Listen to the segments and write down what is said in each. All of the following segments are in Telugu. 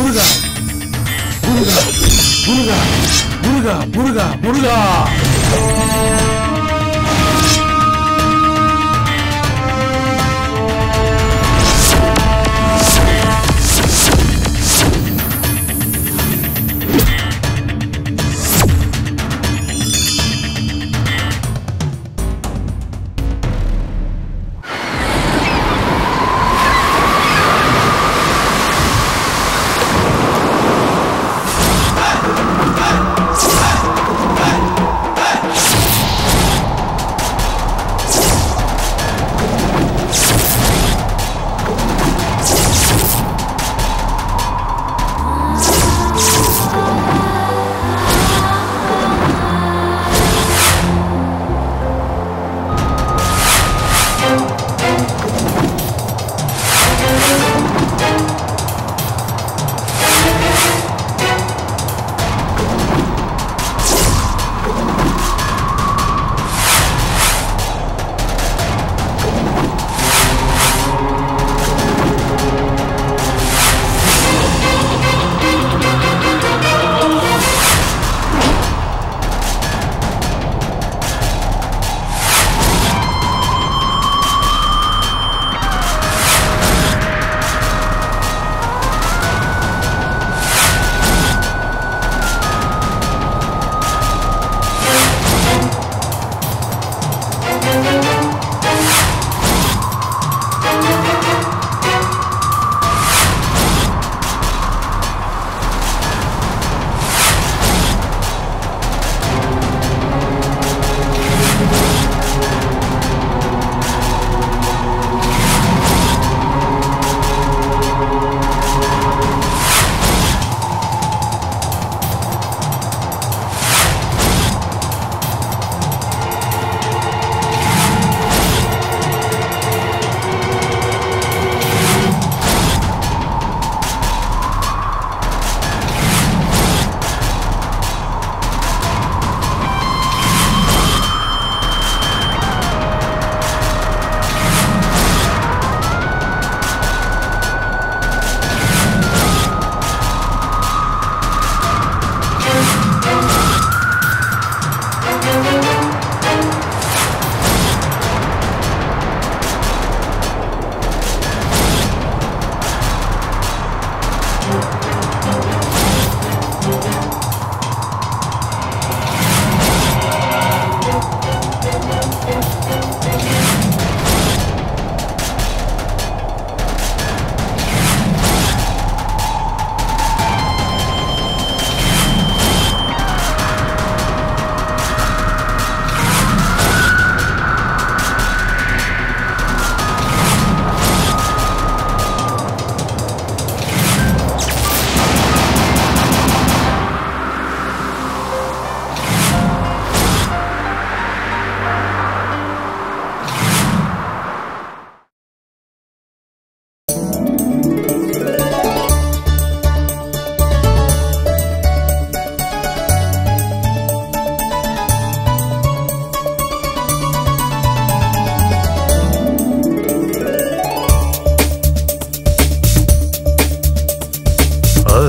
మురుగా మురుగా మురుగా మురుగా మురుగా మురుగా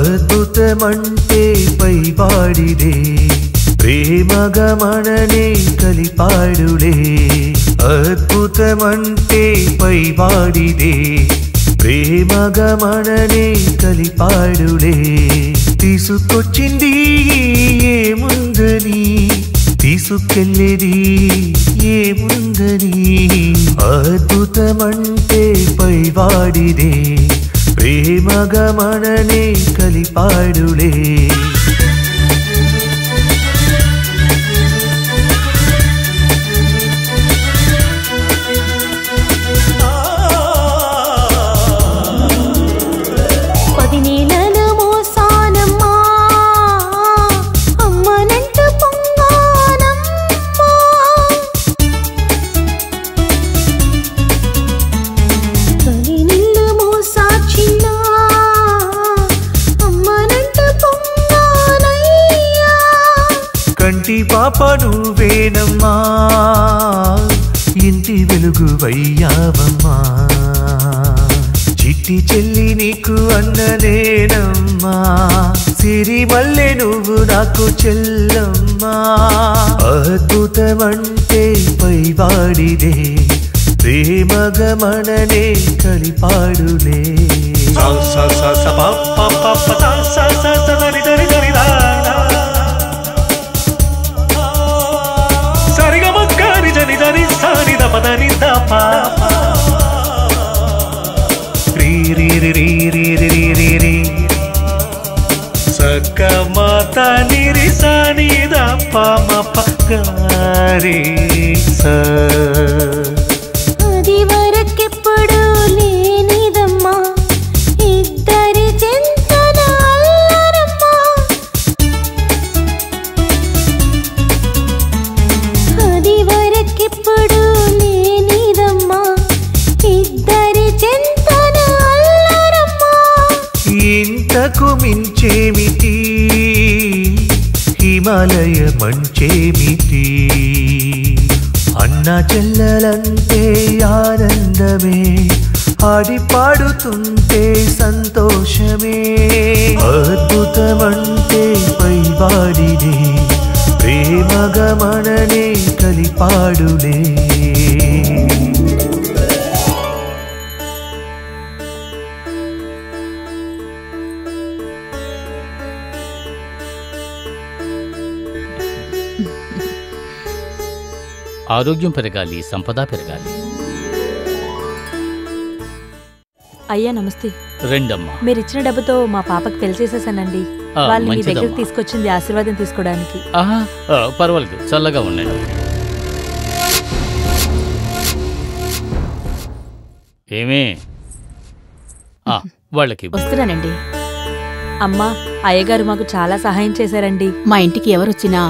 అద్భుతమంటే పైవాడిదే ప్రేమగమననే కలిపాడులే అద్భుతమంటే పైవాడిదే ప్రేమగమననే కలిపాడులే తీసుకొచ్చింది ఏముందని తీసుకెళ్ళేది ఏముందని అద్భుతమంటే పైవాడిదే ప్రేమగమననే కలిపాడులే కంటి పాప నువ్వేనమ్మా ఇంటి వెలుగువయ్యావమ్మా చిట్టి చెల్లి నీకు అన్ననేనమ్మా సిరిమల్లె నువ్వు నాకు చెల్లమ్మా అద్భుతమంటే పైవాడిదే ప్రేమగమననే కలిపాడులే సగమత నిరిసనిద పమప గారి స అది వరకెప్పుడు లేనిదమ్మా ఇద్దరి చింతన అల్లరమ్మా అది వరకెప్పుడు లేనిదమ్మా ఇద్దరి చింతన అల్లరమ్మా ఇంతకు మించేమిటి హిమాలయ మంచేమిటి అన్న చెల్లెలంటే ఆనందమే ఆడి పాడుతుంటే సంతోషమే అద్భుతమంటే పైవాడిదే ప్రేమగమననే కలిపాడులే ఆరోగ్యం పెరగాలి, సంపద పెరగాలి. అయ్యా నమస్తే. రెండమ్మా. మీరిచ్చిన డబ్బుతో మా పాపకి పెళ్లి చేసేసానండి. వాళ్ళని మీ దగ్గరికి తీసుకొచ్చింది ఆశీర్వాదం తీసుకోవడానికి. పర్వాలేదు, చల్లగా ఉండండి. ఏమే వాళ్ళకి వస్తున్నానండి. అమ్మా, అయ్యగారు మాకు చాలా సహాయం చేశారండి. మా ఇంటికి ఎవరొచ్చినా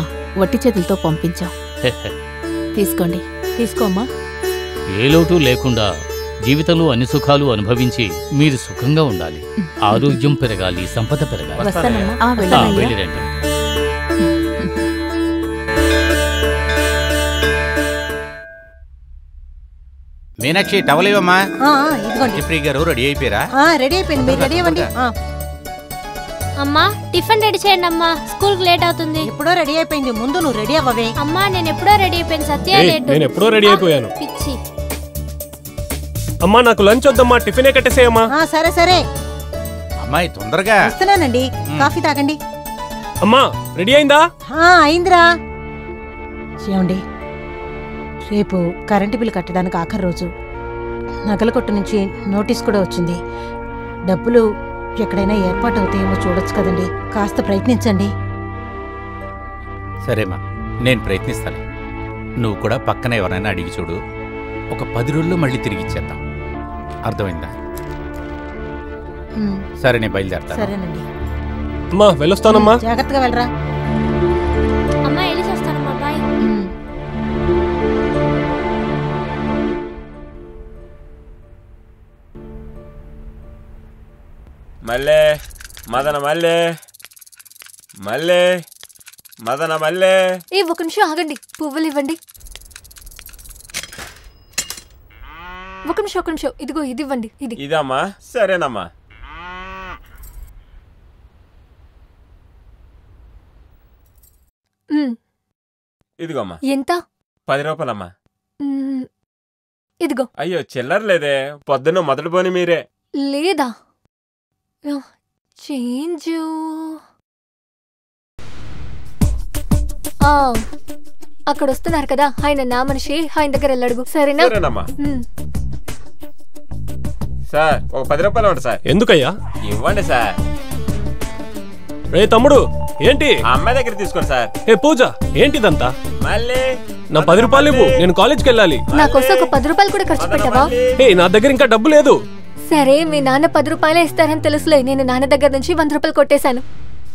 వట్టి చేతులతో పంపించాం. తీసుకోండి. తీసుకోమ్మా. ఏ లోటు లేకుండా జీవితంలో అన్ని సుఖాలు అనుభవించి మీరు సుఖంగా ఉండాలి. ఆరోగ్యం పెరగాలి, సంపద పెరగాలి. వస్తానమ్మా. వెళ్ళిరండి. మీనాక్షి టవలేవమ్మా. ఇదిగోండి. ఫ్రీ గారు రెడీ అయిపోయారా? రెడీ అయిపోయింది, మీరు రెడీ అవ్వండి. అమ్మా టిఫిన్ రెడీ చేయండి అమ్మా, స్కూల్ కి లేట్ అవుతుంది. ఎప్పుడో రెడీ అయిపోయింది, ముందు నువ్వు రెడీ అవ్వవే. అమ్మా నేను ఎప్పుడో రెడీ అయిపోయింది, సత్య లేట్. నేను ఎప్పుడో రెడీ అయిపోయాను. పిచ్చి. అమ్మా నాకు లంచ్ వద్దమ్మా, టిఫినే కట్టేసేయమ్మా. సరే సరే అమ్మాయి తొందరగా వస్తున్నానండి, కాఫీ తాగండి. అమ్మా రెడీ అయిందా? అయిందిరా. ఏమండి, రేపు కరెంటు బిల్లు కట్టడానికి ఆఖరి రోజు. నగల కొట్టు నుంచి నోటీస్ కూడా వచ్చింది. డబ్బులు ఎక్కడైనా ఏర్పాటు అవుతాయేమో చూడొచ్చు కదండి, కాస్త ప్రయత్నించండి. సరేమ్మా, నేను ప్రయత్నిస్తాను. నువ్వు కూడా పక్కన ఎవరైనా అడిగి చూడు. ఒక 10 రోజుల్లో మళ్ళీ తిరిగి ఇచ్చేద్దాం. అర్థమైందా? సరే, నేను బయలుదేరతాను. సరేనండి. అమ్మా వెళ్ళొస్తానమ్మా. జాగ్రత్తగా వెళ్ళరా. అమ్మా వెళ్ళి చూస్తానమ్మా, బాయ్. మల్లె మదన మల్లె మల్లె మదన మల్లె. ఒక నిమిషం ఆగండి, పువ్వులు ఇవ్వండి. ఒక నిమిషం, ఇదిగో ఇది ఇవ్వండి. ఇది ఇదమ్మా. సరేనమ్మా. ఇదిగోమ్మా. ఎంత? 10 రూపాయలమ్మా. ఇదిగో. అయ్యో చిల్లర లేదే, పొద్దున్న మొదటి పోని మీరే. లేదా చేంజ్. అక్కడ వస్తున్నారు కదా ఆయన, నా మనిషి, ఆయన దగ్గర వెళ్ళడుగు. సరేనా? సరేనమ్మా. సార్ ఒక 10 రూపాయలు ఇవ్వండి సార్. ఎందుకయ్యా? ఇవ్వండి సార్. రే తమ్ముడు, ఏంటి? అమ్మాయి దగ్గర తీసుకోండి సార్. ఏ పూజ, ఏంటిదంతా? మళ్ళీ నా 10 రూపాయలు ఇవ్వు, నేను కాలేజ్కి వెళ్ళాలి. నా కోసం ఒక 10 రూపాయలు కూడా ఖర్చు పెట్టావా? నా దగ్గర ఇంకా డబ్బు లేదు. సరే, మీ నాన్న 10 రూపాయలే ఇస్తారని తెలుసులే. నేను నాన్న దగ్గర నుంచి 100 రూపాయలు కొట్టేశాను.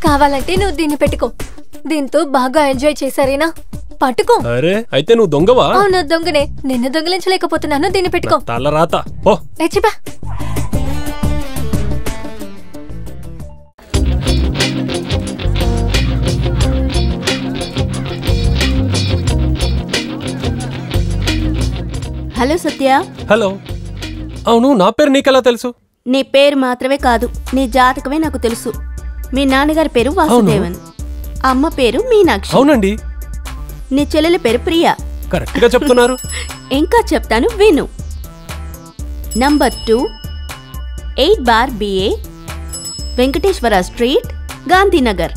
కావాలంటే నువ్వు దీన్ని పెట్టుకో. దీంతో బాగా ఎంజాయ్ చేశారేనా? పట్టుకో. అరే అయితే నువ్వు దొంగవా? అవును దొంగనే. నిన్ను దొంగలించలేకపోతున్నాను. దీన్ని పెట్టుకో. తలరాత పో. ఎచ్చిపా. హలో సత్య. హలో. అవును, నా పేరు నీకెలా తెలుసు? నీ పేరు మాత్రమే కాదు, నీ జాతకమే నాకు తెలుసు. మీ నాన్నగారి పేరు వాసుదేవన్, అమ్మ పేరు మీనాక్షి. అవునండి. నీ చెల్లెల పేరు ప్రియా. కరెక్ట్ గా చెప్తున్నారు. ఇంకా చెప్తాను విను. Number 2, 8/BA, Venkateswara street, Gandhinagar.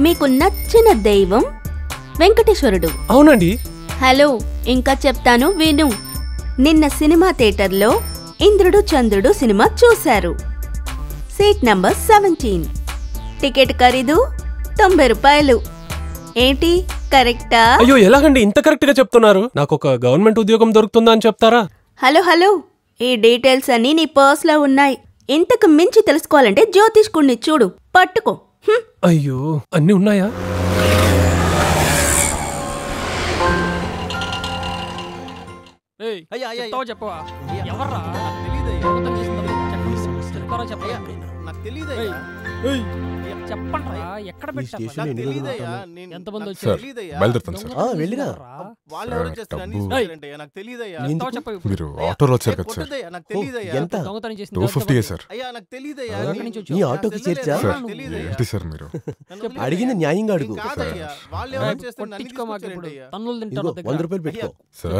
మీకు నచ్చిన దైవం వెంకటేశ్వరుడు. అవునండి. హలో, ఇంకా చెప్తాను విను. నిన్న సినిమా థియేటర్లో ఇంద్రుడు చంద్రుడు సినిమా చూశారు. Seat number 17. టికెట్ ఖరీదు 90 రూపాయలు. ఏంటి కరెక్టా? అయ్యో ఎలాగండి ఇంత కరెక్ట్ గా చెప్తున్నారు? నాకు ఒక గవర్నమెంట్ ఉద్యోగం దొరుకుతుందా అని చెప్తారా? హలో హలో, ఈ డీటెయిల్స్ అన్నీ నీ పర్స్లో ఉన్నాయి. ఇంతకు మించి తెలుసుకోవాలంటే జ్యోతిష్కుడిని చూడు, పట్టుకో. అయ్యో అన్నీ ఉన్నాయా? మీరు ఆటోలో వచ్చారు కదా సార్? ఎంత? 250 సార్. నీ ఆటోకి చేర్చా? ఏంటి సార్ మీరు అడిగింది న్యాయంగా అడుగు. 100 రూపాయలు పెట్టుకో సార్.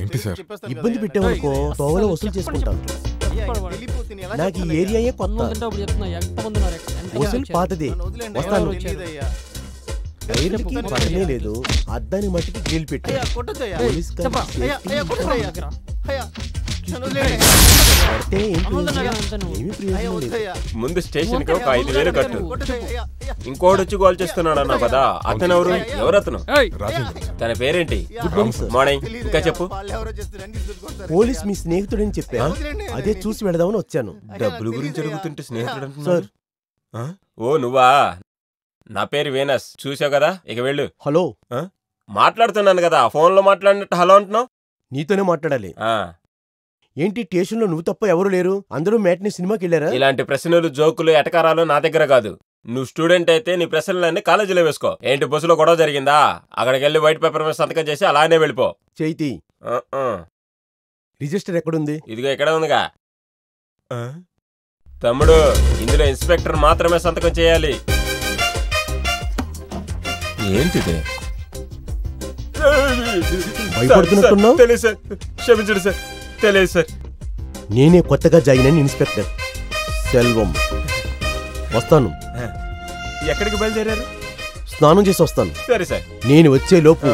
ఏంటి సార్? ఇబ్బంది పెట్టామనుకో తోవలో వసూలు చేసుకుంటాను. నాకు ఈ ఏరియాయే కొత్త. వసూలు పాతదే. వస్తాను. టైర్లకి పడనే లేదు, అద్దానికి మట్టికి గ్రిల్ పెట్టి ముందు స్టేషన్ కి ఒక 5,000 కట్టు. ఇంకోటి వచ్చి గోల్ చేస్తున్నాడు అన్నావు కదా, అతను ఎవరు? ఎవరతను? తన పేరేంటి? మార్నింగ్. ఇంకా చెప్పు. పోలీస్ మీ స్నేహితుడని చెప్పా, అదే చూసి వెళదామని వచ్చాను. డబ్బుల గురించి అడుగుతుంటే స్నేహితుడు సార్. ఓ నువ్వా? నా పేరు వీనస్, చూసావు కదా, ఇక వెళ్ళు. హలో. మాట్లాడుతున్నాను కదా, ఫోన్ లో మాట్లాడినట్టు హలో అంటున్నావు. నీతోనే మాట్లాడాలి. ఏంటి స్టేషన్ లో నువ్వు తప్ప ఎవరు లేరు? అందరూ మ్యాట్ని సినిమాకి వెళ్ళారా? ఇలాంటి ప్రశ్నలు, జోకులు, ఎటకారాలు నా దగ్గర కాదు. నువ్వు స్టూడెంట్ అయితే నీ ప్రశ్నలన్నీ కాలేజీలో వేసుకో. ఏంటి బస్సులో గొడవ జరిగిందా? అక్కడికి వెళ్ళి వైట్ పేపర్ మీద సంతకం చేసి అలానే వెళ్ళిపో. చైతి, రిజిస్టర్ ఎక్కడుంది? ఇదిగో ఇక్కడ ఉందిగా. తమ్ముడు, ఇందులో ఇన్స్పెక్టర్ మాత్రమే సంతకం చేయాలి. ఏంటిది? భయపడుతున్నట్టున్నావు? తెలియదు సార్, క్షమించండి సార్, తెలియదు సార్. నేనే కొత్తగా జాయిన్ అయిన ఇన్స్పెక్టర్ సెల్వం. వస్తాను. ఎక్కడికి బయలుదేరారు? స్నానం చేసి వస్తాను. సరే సార్. నేను వచ్చే లోపు